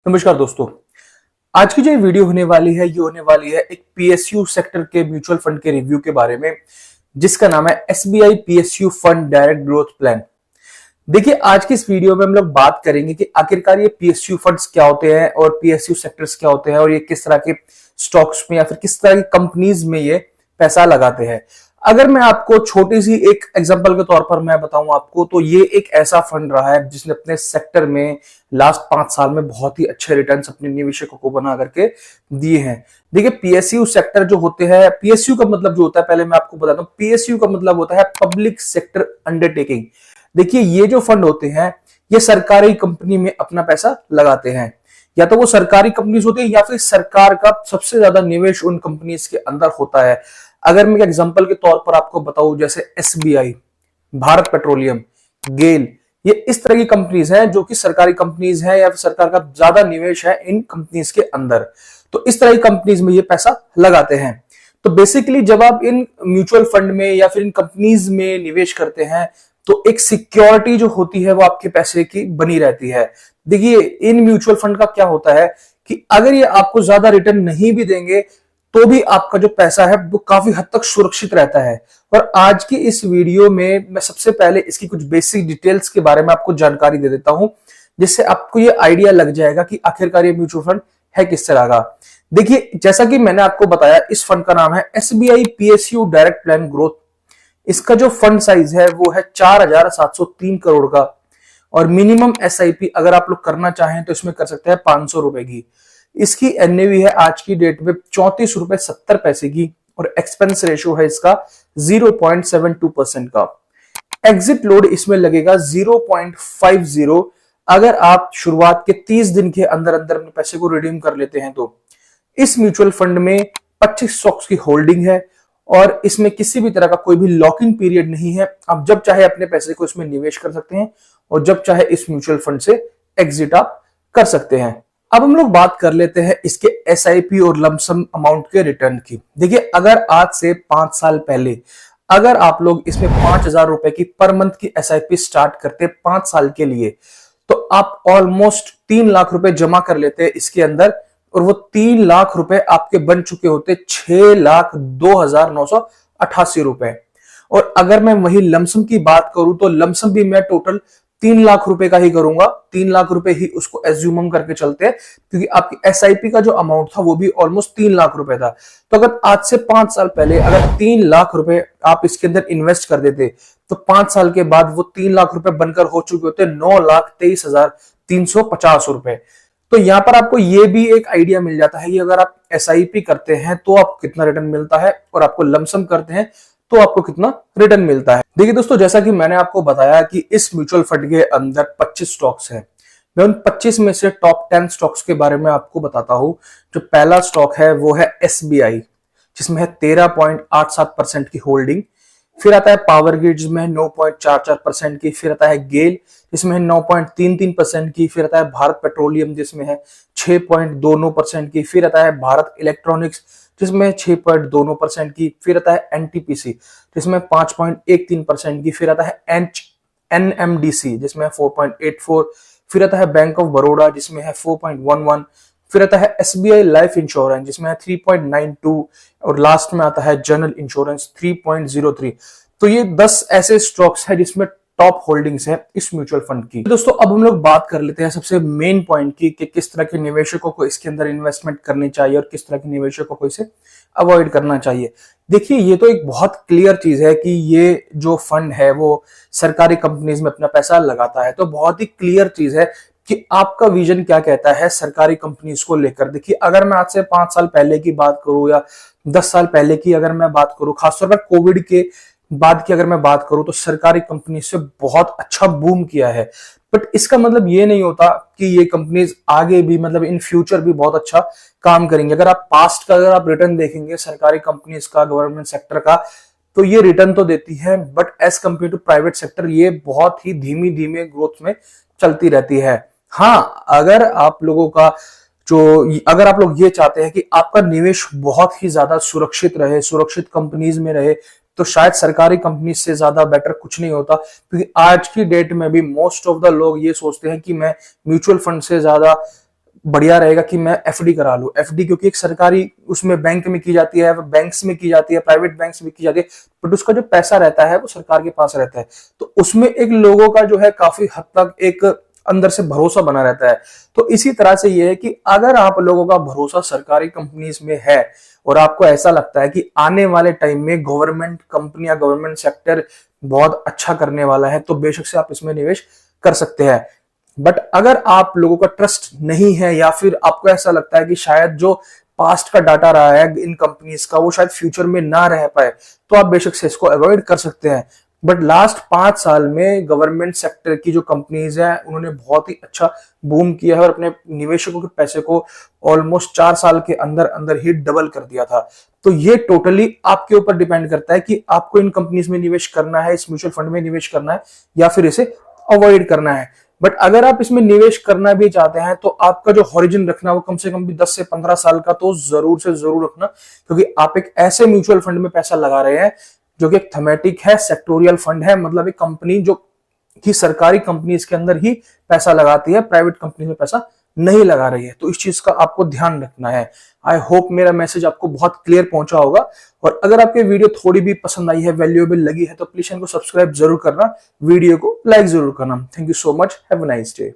नमस्कार दोस्तों। आज की जो वीडियो होने वाली है ये होने वाली है एक पीएसयू सेक्टर के म्यूचुअल फंड के रिव्यू के बारे में, जिसका नाम है SBI PSU fund direct growth plan. देखिए, आज की इस वीडियो में हम लोग बात करेंगे कि आखिरकार ये पीएसयू फंड्स क्या होते हैं और पीएसयू सेक्टर्स क्या होते हैं और ये किस तरह के स्टॉक्स में या फिर किस तरह की कंपनीज में ये पैसा लगाते हैं। अगर मैं आपको छोटी सी एक एग्जांपल के तौर पर मैं बताऊं आपको, तो ये एक ऐसा फंड रहा है जिसने अपने सेक्टर में लास्ट 5 साल में बहुत ही अच्छे रिटर्न्स अपने निवेशकों को बना करके दिए हैं। देखिए, पीएसयू सेक्टर जो होते हैं, पीएसयू का मतलब जो होता है, पहले मैं आपको बताता हूं, पीएसयू का मतलब होता है पब्लिक सेक्टर अंडरटेकिंग। देखिए, ये जो फंड होते हैं ये सरकारी कंपनी में अपना पैसा लगाते हैं, या तो वो सरकारी कंपनीज होती है या फिर सरकार का सबसे ज्यादा निवेश उन कंपनीज के अंदर होता है। अगर मैं एग्जांपल के तौर पर आपको बताऊं, जैसे एसबीआई, भारत पेट्रोलियम, गेल, ये इस तरह की कंपनीज हैं जो कि सरकारी कंपनीज हैं या फिर सरकार का ज्यादा निवेश है इन कंपनीज के अंदर। तो इस तरह की कंपनीज में ये पैसा लगाते हैं। तो बेसिकली जब आप इन म्यूचुअल फंड में या फिर इन कंपनीज में निवेश करते हैं तो एक सिक्योरिटी जो होती है वो आपके पैसे की बनी रहती है। देखिए, इन म्यूचुअल फंड का क्या होता है कि अगर ये आपको ज्यादा रिटर्न नहीं भी देंगे तो भी आपका जो पैसा है वो काफी हद तक सुरक्षित रहता है। और आज की इस वीडियो में मैं सबसे पहले इसकी कुछ बेसिक डिटेल्स के बारे में आपको जानकारी दे देता हूं, जिससे आपको ये आइडिया लग जाएगा कि आखिरकार ये म्यूचुअल फंड है किस तरह का। देखिए, जैसा कि मैंने आपको बताया, इस फंड का नाम है SBI PSU direct plan growth. इसका जो फंड साइज है वो है 4703 करोड़ का, और मिनिमम एसआईपी अगर आप लोग करना चाहें तो इसमें कर सकते हैं 500 रुपए की। इसकी एनएवी है आज की डेट में 34.70 रुपए की, और एक्सपेंस रेशियो है इसका 0.72% का। एग्जिट लोड इसमें लगेगा 0.50 अगर आप शुरुआत के 30 दिन के अंदर अंदर अपने पैसे को रिडीम कर लेते हैं तो। इस म्यूचुअल फंड में 25 स्टॉक्स की होल्डिंग है और इसमें किसी भी तरह का कोई भी लॉकिंग पीरियड नहीं है। आप जब चाहे अपने पैसे को इसमें निवेश कर सकते हैं और जब चाहे इस म्यूचुअल फंड से एग्जिट आप कर सकते हैं। अब हम लोग बात कर लेते हैं इसके एसआईपी और लमसम अमाउंट के रिटर्न की। देखिए, अगर आज से 5 साल पहले अगर आप लोग इसमें 5,000 रुपए की पर मंथ की एसआईपी स्टार्ट करते 5 साल के लिए, तो आप ऑलमोस्ट 3 लाख रुपए जमा कर लेते इसके अंदर, और वो 3 लाख रुपए आपके बन चुके होते 6,02,988 रुपए। और अगर मैं वही लमसम की बात करूं तो लमसम भी मैं टोटल 3 लाख रुपए का ही करूंगा। 3 लाख रुपए ही उसको एज्यूम करके चलते हैं, क्योंकि आपकी एसआईपी का जो अमाउंट था वो भी ऑलमोस्ट 3 लाख रुपए था। तो अगर आज से 5 साल पहले अगर 3 लाख रुपए आप इसके अंदर इन्वेस्ट कर देते तो 5 साल के बाद वो 3 लाख रुपए बनकर हो चुके होते 9,23,350 रुपए। तो यहां पर आपको ये भी एक आइडिया मिल जाता है कि अगर आप एसआईपी करते हैं तो आपको कितना रिटर्न मिलता है और आपको लमसम करते हैं तो आपको कितना रिटर्न मिलता है। देखिए दोस्तों, जैसा कि मैंने आपको बताया कि इस म्यूचुअल फंड के अंदर 25 स्टॉक्स हैं। मैं उन 25 में से टॉप 10 स्टॉक्स के बारे में आपको बताता हूं। जो पहला स्टॉक है वो है एसबीआई, जिसमें है 13.87% की होल्डिंग। फिर आता है पावर ग्रिड जिसमें है 9.44% की। फिर आता है गेल जिसमें है 9.33% की। फिर आता है भारत पेट्रोलियम जिसमें है 6.29% की। फिर आता है भारत इलेक्ट्रॉनिक्स जिसमें 6.29% की। फिर आता है एनटीपीसी जिसमें 5.13% की। फिर आता है एनएमडीसी जिसमें 4.84। फिर आता है बैंक ऑफ बड़ौदा जिसमें है 4.11। फिर आता है एसबीआई लाइफ इंश्योरेंस जिसमें है 3.92, और लास्ट में आता है जनरल इंश्योरेंस 3.03। तो ये 10 ऐसे स्टॉक्स हैं जिसमें टॉप होल्डिंग्स है इस म्यूचुअल फंड की। दोस्तों, अब हम लोग बात कर लेते हैं सबसे मेन पॉइंट की कि किस तरह के निवेशकों को इसके अंदर इन्वेस्टमेंट करनी चाहिए और किस तरह के निवेशकों को इसे अवॉइड करना चाहिए। देखिए, ये तो एक बहुत क्लियर चीज है कि ये जो फंड है वो सरकारी कंपनीज में अपना पैसा लगाता है। तो बहुत ही क्लियर चीज है कि आपका विजन क्या कहता है सरकारी कंपनीज को लेकर। देखिए, अगर मैं आज से 5 साल पहले की बात करूं या 10 साल पहले की अगर मैं बात करूं, खासतौर पर कोविड के बाद की अगर मैं बात करूं, तो सरकारी कंपनी से बहुत अच्छा बूम किया है। बट इसका मतलब ये नहीं होता कि ये कंपनीज आगे भी, मतलब इन फ्यूचर भी बहुत अच्छा काम करेंगे। अगर आप पास्ट का अगर आप रिटर्न देखेंगे सरकारी कंपनीज का, गवर्नमेंट सेक्टर का, तो ये रिटर्न तो देती है, but as compare to private sector ये बहुत ही धीमी धीमे ग्रोथ में चलती रहती है। हाँ, अगर आप लोगों का अगर आप लोग ये चाहते हैं कि आपका निवेश बहुत ही ज्यादा सुरक्षित रहे, सुरक्षित कंपनीज में रहे, तो शायद सरकारी कंपनी से ज्यादा बेटर कुछ नहीं होता। क्योंकि आज की डेट में भी मोस्ट ऑफ द लोग ये सोचते हैं कि मैं म्यूचुअल फंड से ज्यादा बढ़िया रहेगा कि मैं एफडी करा लूं। एफडी क्योंकि एक सरकारी उसमें बैंक में की जाती है, बैंक्स में की जाती है, प्राइवेट बैंक्स में की जाती है, बट उसका जो पैसा रहता है वो सरकार के पास रहता है। तो उसमें एक लोगों का जो है काफी हद तक एक अंदर से भरोसा बना रहता है। तो इसी तरह से ये है कि अगर आप लोगों का भरोसा सरकारी कंपनीज में है और आपको ऐसा लगता है कि आने वाले टाइम में गवर्नमेंट कंपनी या गवर्नमेंट सेक्टर बहुत अच्छा करने वाला है, तो बेशक से आप इसमें निवेश कर सकते हैं। बट अगर आप लोगों का ट्रस्ट नहीं है या फिर आपको ऐसा लगता है कि शायद जो पास्ट का डाटा रहा है इन कंपनीज का वो शायद फ्यूचर में ना रह पाए, तो आप बेशक से इसको अवॉइड कर सकते हैं। बट लास्ट 5 साल में गवर्नमेंट सेक्टर की जो कंपनीज है उन्होंने बहुत ही अच्छा बूम किया है और अपने निवेशकों के पैसे को ऑलमोस्ट 4 साल के अंदर अंदर ही डबल कर दिया था। तो ये टोटली आपके ऊपर डिपेंड करता है कि आपको इन कंपनीज में निवेश करना है, इस म्यूचुअल फंड में निवेश करना है या फिर इसे अवॉइड करना है। बट अगर आप इसमें निवेश करना भी चाहते हैं तो आपका जो हॉरिजन रखना वो कम से कम भी 10 से 15 साल का तो जरूर से जरूर रखना, क्योंकि आप एक ऐसे म्यूचुअल फंड में पैसा लगा रहे हैं जो कि एक थमेटिक है, सेक्टोरियल फंड है, मतलब एक कंपनी जो कि सरकारी कंपनीज के अंदर ही पैसा लगाती है, प्राइवेट कंपनी में पैसा नहीं लगा रही है। तो इस चीज का आपको ध्यान रखना है। आई होप मेरा मैसेज आपको बहुत क्लियर पहुंचा होगा, और अगर आपके वीडियो थोड़ी भी पसंद आई है, वैल्यूएबल लगी है, तो प्लीज चैनल को सब्सक्राइब जरूर करना, वीडियो को लाइक जरूर करना। Thank you so much, have a nice day.